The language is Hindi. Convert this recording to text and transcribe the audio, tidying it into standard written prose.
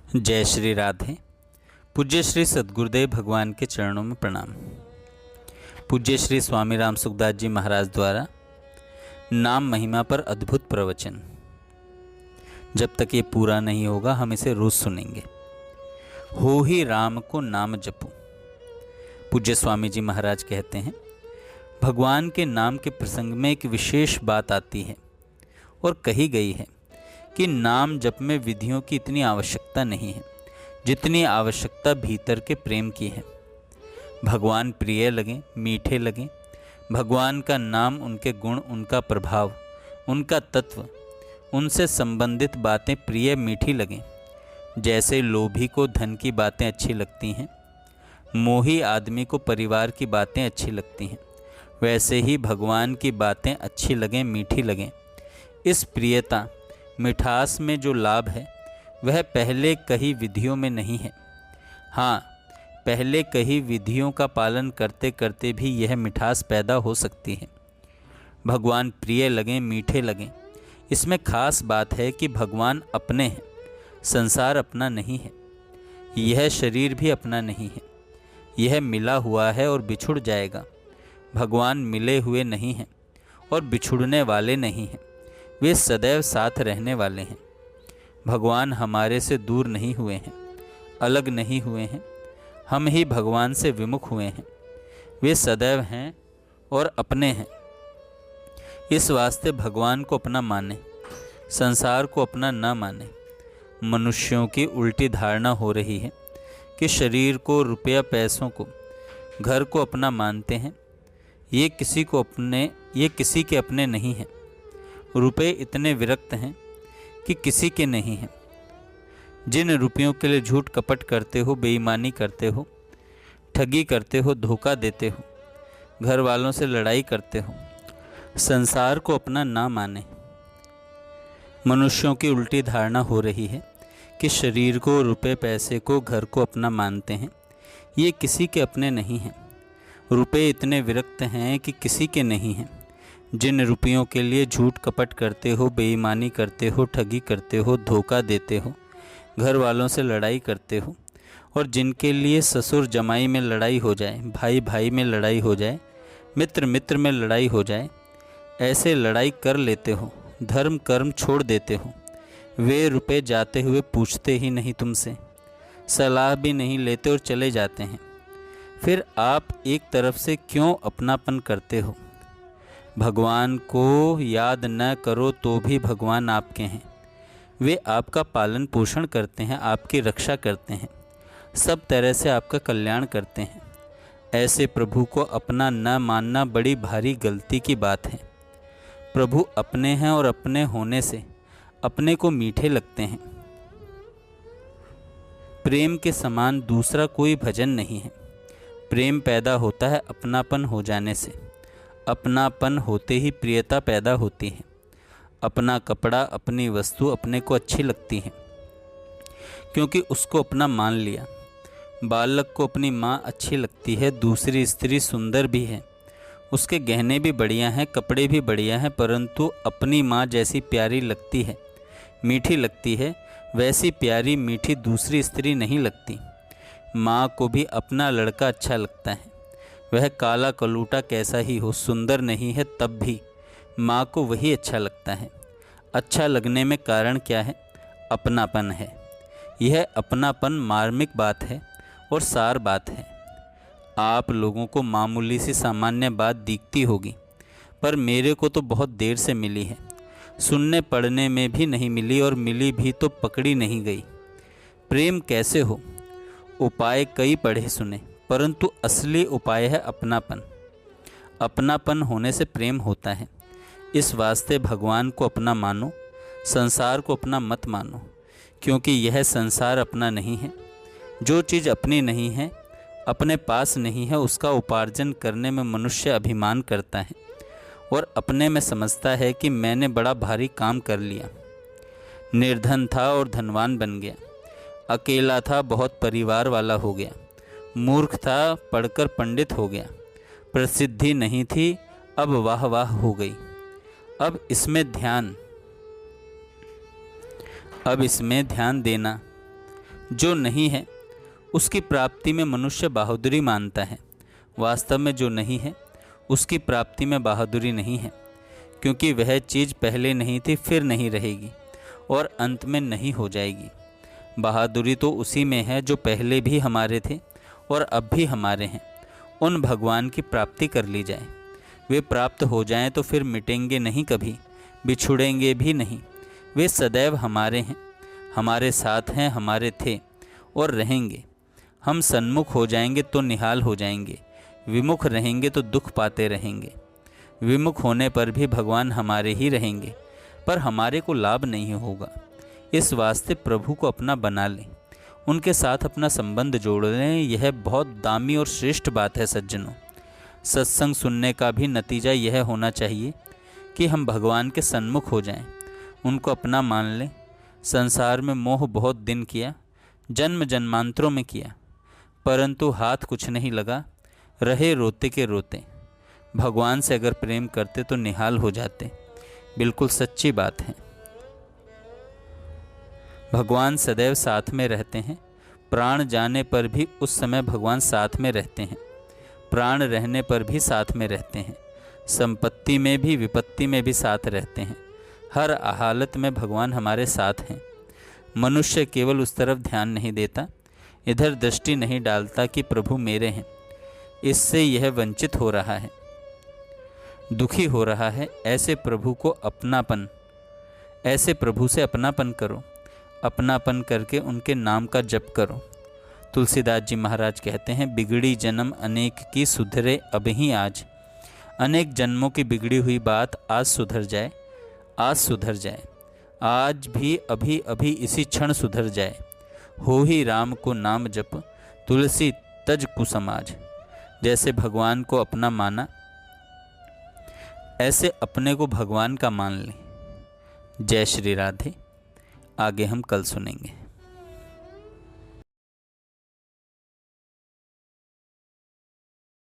जय श्री राधे। पूज्य श्री सद्गुरुदेव भगवान के चरणों में प्रणाम। पूज्य श्री स्वामी राम सुखदास जी महाराज द्वारा नाम महिमा पर अद्भुत प्रवचन। जब तक ये पूरा नहीं होगा हम इसे रोज सुनेंगे। हो ही राम को नाम जपो। पूज्य स्वामी जी महाराज कहते हैं, भगवान के नाम के प्रसंग में एक विशेष बात आती है और कही गई है कि नाम जप में विधियों की इतनी आवश्यकता नहीं है जितनी आवश्यकता भीतर के प्रेम की है। भगवान प्रिय लगें, मीठे लगें, भगवान का नाम, उनके गुण, उनका प्रभाव, उनका तत्व, उनसे संबंधित बातें प्रिय मीठी लगें। जैसे लोभी को धन की बातें अच्छी लगती हैं, मोही आदमी को परिवार की बातें अच्छी लगती हैं, वैसे ही भगवान की बातें अच्छी लगें, मीठी लगें। इस प्रियता मिठास में जो लाभ है वह पहले कही विधियों में नहीं है। हाँ, पहले कही विधियों का पालन करते करते भी यह मिठास पैदा हो सकती है। भगवान प्रिय लगें, मीठे लगें, इसमें खास बात है कि भगवान अपने हैं, संसार अपना नहीं है, यह शरीर भी अपना नहीं है, यह मिला हुआ है और बिछुड़ जाएगा। भगवान मिले हुए नहीं हैं और बिछुड़ने वाले नहीं हैं, वे सदैव साथ रहने वाले हैं। भगवान हमारे से दूर नहीं हुए हैं, अलग नहीं हुए हैं, हम ही भगवान से विमुख हुए हैं। वे सदैव हैं और अपने हैं। इस वास्ते भगवान को अपना माने, संसार को अपना न माने। मनुष्यों की उल्टी धारणा हो रही है कि शरीर को, रुपया पैसों को, घर को अपना मानते हैं। ये किसी के अपने नहीं हैं। रुपए इतने विरक्त हैं कि किसी के नहीं हैं। जिन रुपयों के लिए झूठ कपट करते हो, बेईमानी करते हो, ठगी करते हो, धोखा देते हो, घर वालों से लड़ाई करते हो, संसार को अपना ना माने। मनुष्यों की उल्टी धारणा हो रही है कि शरीर को, रुपए पैसे को, घर को अपना मानते हैं। ये किसी के अपने नहीं हैं। रुपए इतने विरक्त हैं कि किसी के नहीं हैं। जिन रुपयों के लिए झूठ कपट करते हो, बेईमानी करते हो, ठगी करते हो, धोखा देते हो, घर वालों से लड़ाई करते हो, और जिनके लिए ससुर जमाई में लड़ाई हो जाए, भाई भाई में लड़ाई हो जाए, मित्र मित्र में लड़ाई हो जाए, ऐसे लड़ाई कर लेते हो, धर्म कर्म छोड़ देते हो। वे रुपए जाते हुए पूछते ही नहीं तुमसे, सलाह भी नहीं लेते और चले जाते हैं। फिर आप एक तरफ से क्यों अपनापन करते हो? भगवान को याद न करो तो भी भगवान आपके हैं। वे आपका पालन पोषण करते हैं, आपकी रक्षा करते हैं, सब तरह से आपका कल्याण करते हैं। ऐसे प्रभु को अपना न मानना बड़ी भारी गलती की बात है। प्रभु अपने हैं और अपने होने से अपने को मीठे लगते हैं। प्रेम के समान दूसरा कोई भजन नहीं है। प्रेम पैदा होता है अपनापन हो जाने से। अपनापन होते ही प्रियता पैदा होती है। अपना कपड़ा, अपनी वस्तु अपने को अच्छी लगती है क्योंकि उसको अपना मान लिया। बालक को अपनी माँ अच्छी लगती है। दूसरी स्त्री सुंदर भी है, उसके गहने भी बढ़िया हैं, कपड़े भी बढ़िया हैं, परंतु अपनी माँ जैसी प्यारी लगती है, मीठी लगती है, वैसी प्यारी मीठी दूसरी स्त्री नहीं लगती। माँ को भी अपना लड़का अच्छा लगता है। वह काला कलूटा कैसा ही हो, सुंदर नहीं है, तब भी माँ को वही अच्छा लगता है। अच्छा लगने में कारण क्या है? अपनापन है। यह अपनापन मार्मिक बात है और सार बात है। आप लोगों को मामूली सी सामान्य बात दिखती होगी, पर मेरे को तो बहुत देर से मिली है। सुनने पढ़ने में भी नहीं मिली, और मिली भी तो पकड़ी नहीं गई। प्रेम कैसे हो? उपाय कई पढ़े सुने, परंतु असली उपाय है अपनापन। अपनापन होने से प्रेम होता है। इस वास्ते भगवान को अपना मानो, संसार को अपना मत मानो, क्योंकि यह संसार अपना नहीं है। जो चीज़ अपनी नहीं है, अपने पास नहीं है, उसका उपार्जन करने में मनुष्य अभिमान करता है और अपने में समझता है कि मैंने बड़ा भारी काम कर लिया। निर्धन था और धनवान बन गया, अकेला था बहुत परिवार वाला हो गया, मूर्ख था पढ़कर पंडित हो गया, प्रसिद्धि नहीं थी अब वाह वाह हो गई। अब इसमें ध्यान देना जो नहीं है उसकी प्राप्ति में मनुष्य बहादुरी मानता है। वास्तव में जो नहीं है उसकी प्राप्ति में बहादुरी नहीं है, क्योंकि वह चीज़ पहले नहीं थी, फिर नहीं रहेगी और अंत में नहीं हो जाएगी। बहादुरी तो उसी में है जो पहले भी हमारे थे और अब भी हमारे हैं। उन भगवान की प्राप्ति कर ली जाए। वे प्राप्त हो जाएं तो फिर मिटेंगे नहीं, कभी बिछुड़ेंगे भी नहीं। वे सदैव हमारे हैं, हमारे साथ हैं, हमारे थे और रहेंगे। हम सन्मुख हो जाएंगे तो निहाल हो जाएंगे, विमुख रहेंगे तो दुख पाते रहेंगे। विमुख होने पर भी भगवान हमारे ही रहेंगे, पर हमारे को लाभ नहीं होगा। इस वास्ते प्रभु को अपना बना लें, उनके साथ अपना संबंध जोड़ लें। यह बहुत दामी और श्रेष्ठ बात है सज्जनों। सत्संग सुनने का भी नतीजा यह होना चाहिए कि हम भगवान के सन्मुख हो जाएं, उनको अपना मान लें। संसार में मोह बहुत दिन किया, जन्म जन्मांतरों में किया, परंतु हाथ कुछ नहीं लगा, रहे रोते के रोते। भगवान से अगर प्रेम करते तो निहाल हो जाते। बिल्कुल सच्ची बात है। भगवान सदैव साथ में रहते हैं। प्राण जाने पर भी उस समय भगवान साथ में रहते हैं। प्राण रहने पर भी साथ में रहते हैं। संपत्ति में भी विपत्ति में भी साथ रहते हैं। हर हालत में भगवान हमारे साथ हैं। मनुष्य केवल उस तरफ ध्यान नहीं देता, इधर दृष्टि नहीं डालता कि प्रभु मेरे हैं। इससे यह वंचित हो रहा है, दुखी हो रहा है। ऐसे प्रभु से अपनापन करो। अपनापन करके उनके नाम का जप करो। तुलसीदास जी महाराज कहते हैं, बिगड़ी जन्म अनेक की सुधरे अबहीं आज। अनेक जन्मों की बिगड़ी हुई बात आज सुधर जाए, आज सुधर जाए। आज भी अभी अभी इसी क्षण सुधर जाए। हो ही राम को नाम जप, तुलसी तज कुसमाज। जैसे भगवान को अपना माना, ऐसे अपने को भगवान का मान लें। जय श्री राधे। आगे हम कल सुनेंगे।